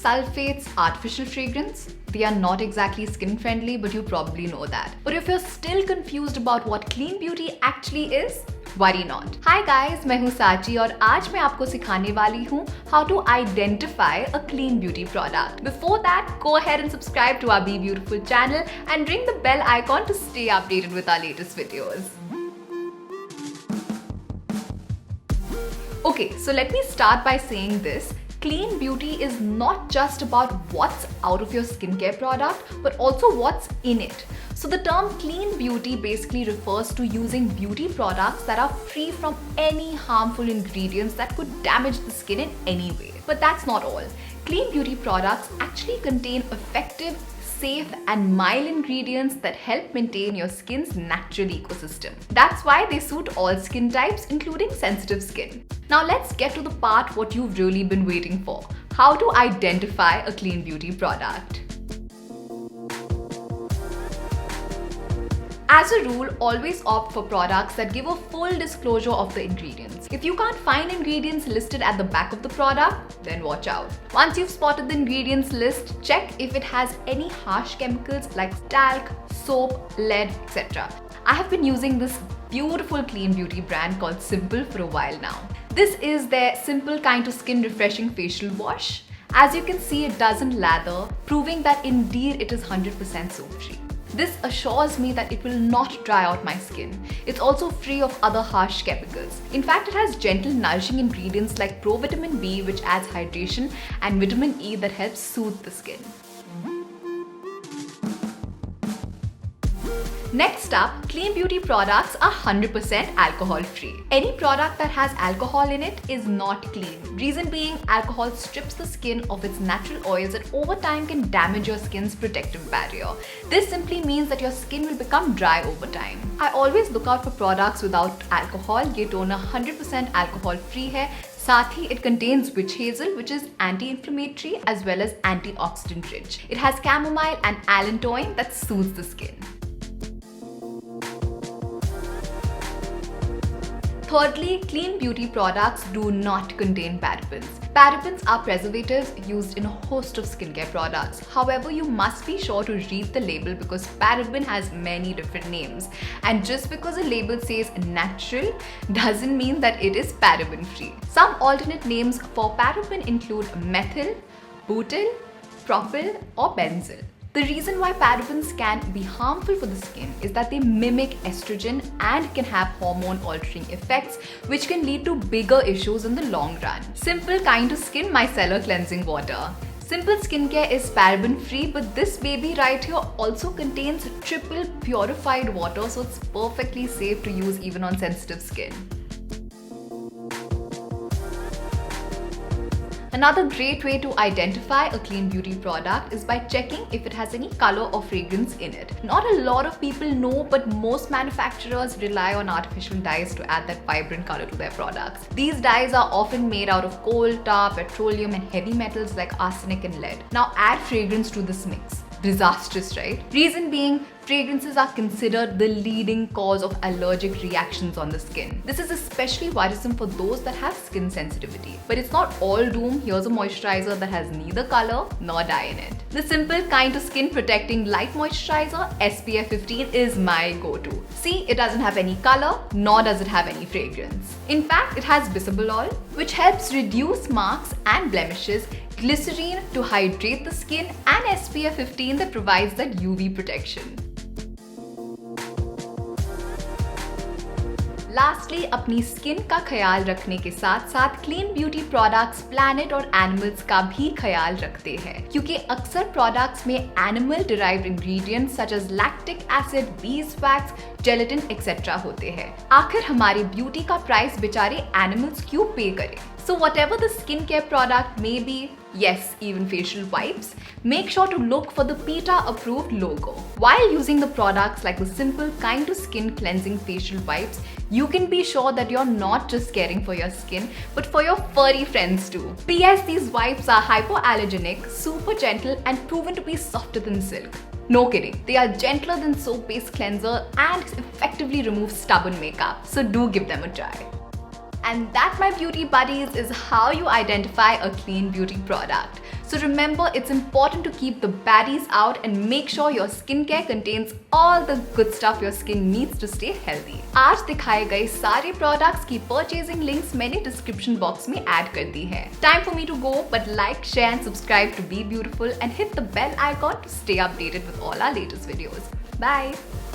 sulfates, artificial fragrance. They are not exactly skin friendly, but you probably know that. But if you're still confused about what clean beauty actually is, worry not. Hi guys, मैं हूँ साची और आज मैं आपको सिखाने वाली हूँ how to identify a clean beauty product. Before that, go ahead and subscribe to our Be Beautiful channel and ring the bell icon to stay updated with our latest videos. Okay, so let me start by saying this. Clean beauty is not just about what's out of your skincare product, but also what's in it. So the term clean beauty basically refers to using beauty products that are free from any harmful ingredients that could damage the skin in any way. But that's not all. Clean beauty products actually contain effective, safe and mild ingredients that help maintain your skin's natural ecosystem. That's why they suit all skin types, including sensitive skin. Now let's get to the part what you've really been waiting for. How to identify a clean beauty product. As a rule, always opt for products that give a full disclosure of the ingredients. If you can't find ingredients listed at the back of the product, then watch out. Once you've spotted the ingredients list, check if it has any harsh chemicals like talc, soap, lead, etc. I have been using this beautiful clean beauty brand called Simple for a while now. This is their Simple Kind to Skin Refreshing Facial Wash. As you can see, it doesn't lather, proving that indeed it is 100% soap-free. This assures me that it will not dry out my skin. It's also free of other harsh chemicals. In fact, it has gentle, nourishing ingredients like provitamin B, which adds hydration, and vitamin E that helps soothe the skin. Next up, clean beauty products are 100% alcohol free. Any product that has alcohol in it is not clean. Reason being, alcohol strips the skin of its natural oils that over time can damage your skin's protective barrier. This simply means that your skin will become dry over time. I always look out for products without alcohol. ये toner 100% alcohol free है. साथ ही it contains witch hazel, which is anti-inflammatory as well as antioxidant rich. It has chamomile and allantoin that soothes the skin. Thirdly, clean beauty products do not contain parabens. Parabens are preservatives used in a host of skincare products. However, you must be sure to read the label because paraben has many different names. And just because a label says natural doesn't mean that it is paraben free. Some alternate names for paraben include methyl, butyl, propyl or benzyl. The reason why parabens can be harmful for the skin is that they mimic estrogen and can have hormone-altering effects, which can lead to bigger issues in the long run. Simple Kind to Skin Micellar Cleansing Water. Simple Skincare is paraben-free, but this baby right here also contains triple purified water, so it's perfectly safe to use even on sensitive skin. Another great way to identify a clean beauty product is by checking if it has any color or fragrance in it. Not a lot of people know, but most manufacturers rely on artificial dyes to add that vibrant color to their products. These dyes are often made out of coal tar, petroleum and heavy metals like arsenic and lead. Now add fragrance to this mix. Disastrous, right? Reason being, fragrances are considered the leading cause of allergic reactions on the skin. This is especially worrisome for those that have skin sensitivity. But it's not all doom. Here's a moisturizer that has neither color nor dye in it. The Simple Kind to Skin Protecting Light Moisturizer SPF 15 is my go-to. See, it doesn't have any color, nor does it have any fragrance. In fact, it has bisabolol, which helps reduce marks and blemishes, glycerine to hydrate the skin, and SPF 15 that provides that UV protection. Lastly, अपनी skin का ख्याल रखने के साथ साथ clean beauty products planet और animals का भी ख्याल रखते हैं, क्योंकि अक्सर प्रोडक्ट्स में animal derived ingredients such as lactic acid, beeswax, gelatin etcetera होते हैं. आखिर हमारे ब्यूटी का प्राइस बेचारे एनिमल्स क्यों पे करें? So whatever the skincare product may be, yes, even facial wipes, make sure to look for the PETA approved logo. While using the products like the Simple Kind to Skin Cleansing Facial Wipes, you can be sure that you're not just caring for your skin, but for your furry friends too. P.S. These wipes are hypoallergenic, super gentle and proven to be softer than silk. No kidding, they are gentler than soap-based cleanser and effectively remove stubborn makeup, so do give them a try. And that, my beauty buddies, is how you identify a clean beauty product. So remember, it's important to keep the baddies out and make sure your skincare contains all the good stuff your skin needs to stay healthy. आज दिखाए गए सारे products की purchasing links मैंने description box में add कर दी है. Time for me to go, but like, share and subscribe to Be Beautiful and hit the bell icon to stay updated with all our latest videos. Bye!